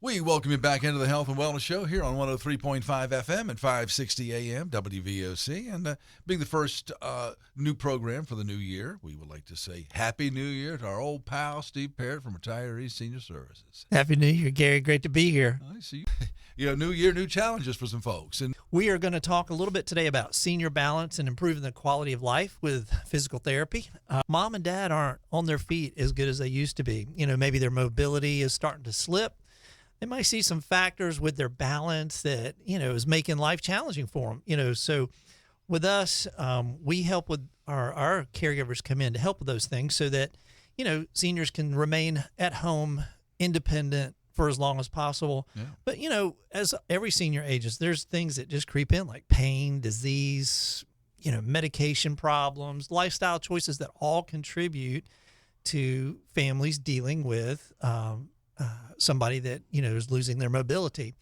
We welcome you back into the Health and Wellness Show here on 103.5 FM and 560 AM WVOC. And being the first new program for the new year, we would like to say Happy New Year to our old pal, Steve Parrott from RetireEase Senior Services. Happy New Year, Gary. Great to be here. I see. New year, new challenges for some folks. And we are going to talk a little bit today about senior balance and improving the quality of life with physical therapy. Mom and dad aren't on their feet as good as they used to be. Maybe their mobility is starting to slip. They might see some factors with their balance that, is making life challenging for them. So with us, we help with our caregivers come in to help with those things so that, seniors can remain at home independent for as long as possible. Yeah. But, as every senior ages, there's things that just creep in like pain, disease, medication problems, lifestyle choices that all contribute to families dealing with somebody that, is losing their mobility.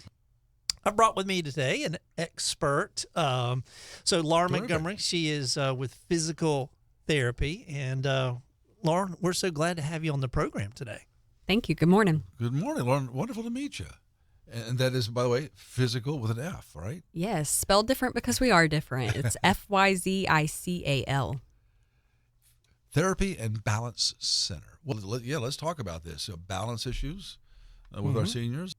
I brought with me today an expert. So Lauren Montgomery, she is with Fyzical therapy. And Lauren, we're so glad to have you on the program today. Thank you. Good morning. Good morning, Lauren. Wonderful to meet you. And that is, by the way, Fyzical with an F, right? Yes, spelled different because we are different. It's Fyzical. Therapy and Balance Center. Well, let's talk about this. So balance issues with our seniors.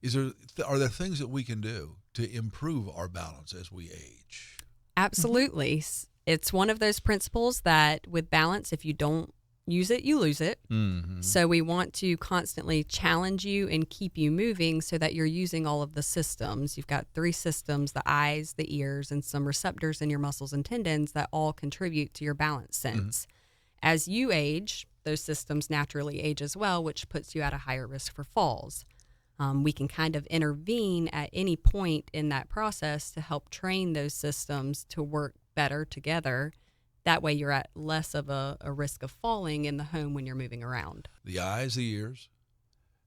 Are there things that we can do to improve our balance as we age? Absolutely. It's one of those principles that with balance, if you don't use it, you lose it. Mm-hmm. So we want to constantly challenge you and keep you moving so that you're using all of the systems. You've got 3 systems, the eyes, the ears, and some receptors in your muscles and tendons that all contribute to your balance sense. Mm-hmm. As you age, those systems naturally age as well, which puts you at a higher risk for falls. We can kind of intervene at any point in that process to help train those systems to work better together. That way you're at less of a risk of falling in the home when you're moving around. The eyes, the ears,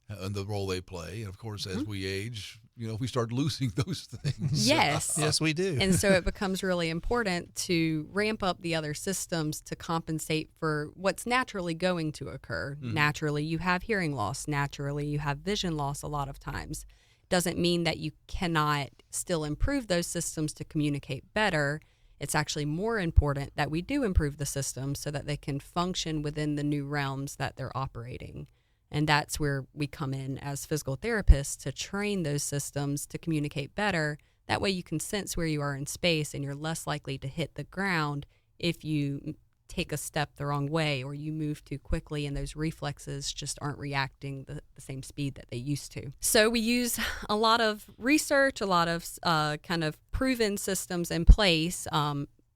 and the role they play. And, of course, as we age, we start losing those things. Yes. Yes, we do. And so it becomes really important to ramp up the other systems to compensate for what's naturally going to occur. Mm. Naturally, you have hearing loss. Naturally, you have vision loss a lot of times. Doesn't mean that you cannot still improve those systems to communicate better. It's actually more important that we do improve the system so that they can function within the new realms that they're operating. And that's where we come in as physical therapists to train those systems to communicate better. That way you can sense where you are in space and you're less likely to hit the ground if you take a step the wrong way or you move too quickly and those reflexes just aren't reacting the same speed that they used to. So we use a lot of research, a lot of kind of proven systems in place.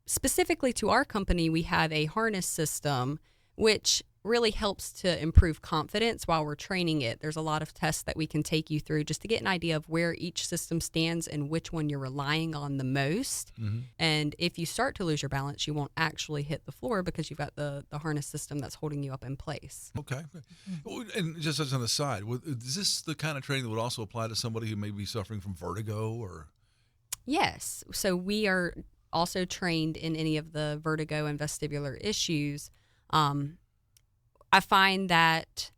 Specifically to our company, we have a harness system, which really helps to improve confidence while we're training it. There's a lot of tests that we can take you through just to get an idea of where each system stands and which one you're relying on the most. Mm-hmm. And if you start to lose your balance, you won't actually hit the floor because you've got the harness system that's holding you up in place. Okay. And just as an aside, is this the kind of training that would also apply to somebody who may be suffering from vertigo or? Yes. So we are also trained in any of the vertigo and vestibular issues. I find that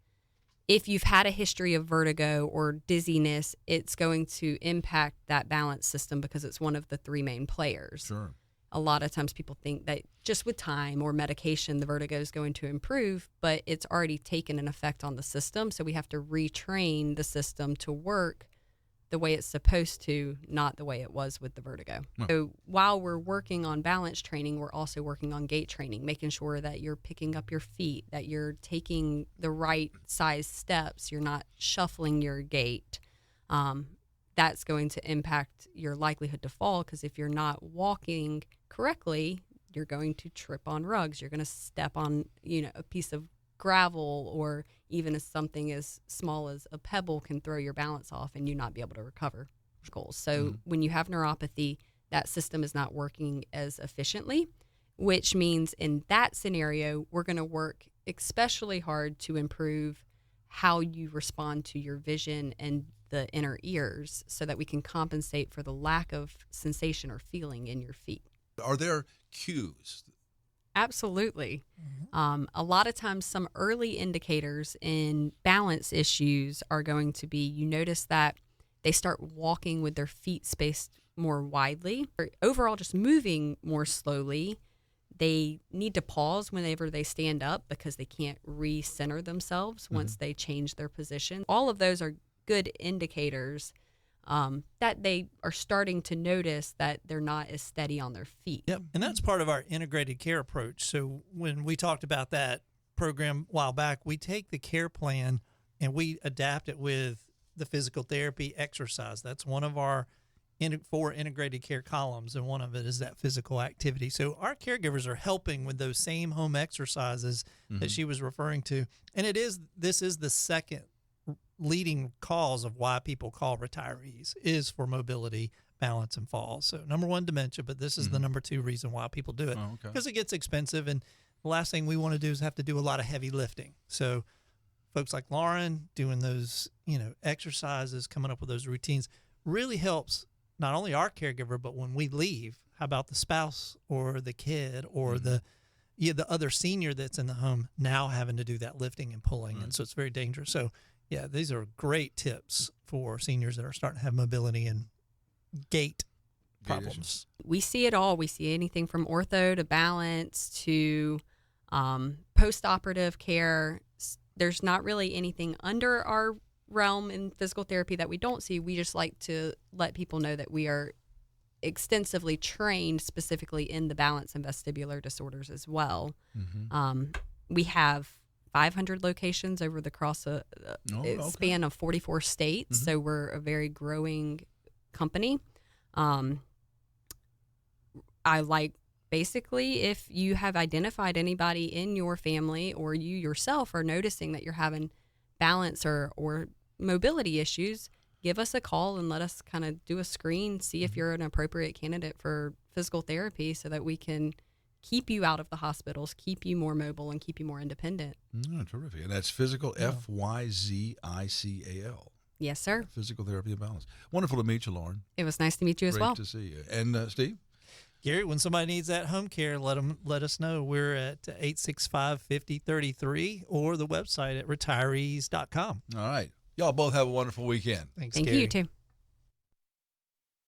if you've had a history of vertigo or dizziness, it's going to impact that balance system because it's one of the 3 main players. Sure. A lot of times people think that just with time or medication, the vertigo is going to improve, but it's already taken an effect on the system. So we have to retrain the system to work the way it's supposed to, not the way it was with the vertigo. No. So while we're working on balance training, we're also working on gait training, making sure that you're picking up your feet, that you're taking the right size steps, you're not shuffling your gait. That's going to impact your likelihood to fall because if you're not walking correctly, you're going to trip on rugs. You're going to step on, a piece of gravel, or even as something as small as a pebble can throw your balance off and you not be able to recover. So when you have neuropathy, that system is not working as efficiently, which means in that scenario, we're going to work especially hard to improve how you respond to your vision and the inner ears so that we can compensate for the lack of sensation or feeling in your feet. Are there cues? Absolutely. A lot of times some early indicators in balance issues are going to be, you notice that they start walking with their feet spaced more widely, or overall just moving more slowly. They need to pause whenever they stand up because they can't recenter themselves once they change their position. All of those are good indicators that they are starting to notice that they're not as steady on their feet. Yep. And that's part of our integrated care approach. So when we talked about that program a while back, we take the care plan and we adapt it with the physical therapy exercise. That's one of our 4 integrated care columns, and one of it is that physical activity. So our caregivers are helping with those same home exercises that she was referring to. And this is the second leading cause of why people call retirees, is for mobility, balance, and falls. So number 1, dementia, but this is the number 2 reason why people do it, because it gets expensive. And the last thing we want to do is have to do a lot of heavy lifting. So folks like Lauren doing those, exercises, coming up with those routines really helps not only our caregiver, but when we leave, how about the spouse or the kid or the other senior that's in the home now having to do that lifting and pulling. And so it's very dangerous. So yeah, these are great tips for seniors that are starting to have mobility and gait problems. We see it all. We see anything from ortho to balance to post-operative care. There's not really anything under our realm in physical therapy that we don't see. We just like to let people know that we are extensively trained specifically in the balance and vestibular disorders as well. We have 500 locations over the span of 44 states. So we're a very growing company. I like, basically, if you have identified anybody in your family or you yourself are noticing that you're having balance or mobility issues, give us a call and let us kind of do a screen, see if you're an appropriate candidate for physical therapy so that we can keep you out of the hospitals, keep you more mobile, and keep you more independent. Terrific. And that's Fyzical, Fyzical. Yes, sir. Physical therapy and balance. Wonderful to meet you, Lauren. It was nice to meet you as well. Great to see you. And Steve? Gary, when somebody needs that home care, let us know. We're at 865-5033 or the website at RetireEase.com. All right. Y'all both have a wonderful weekend. Thanks, Thank Gary. you, too.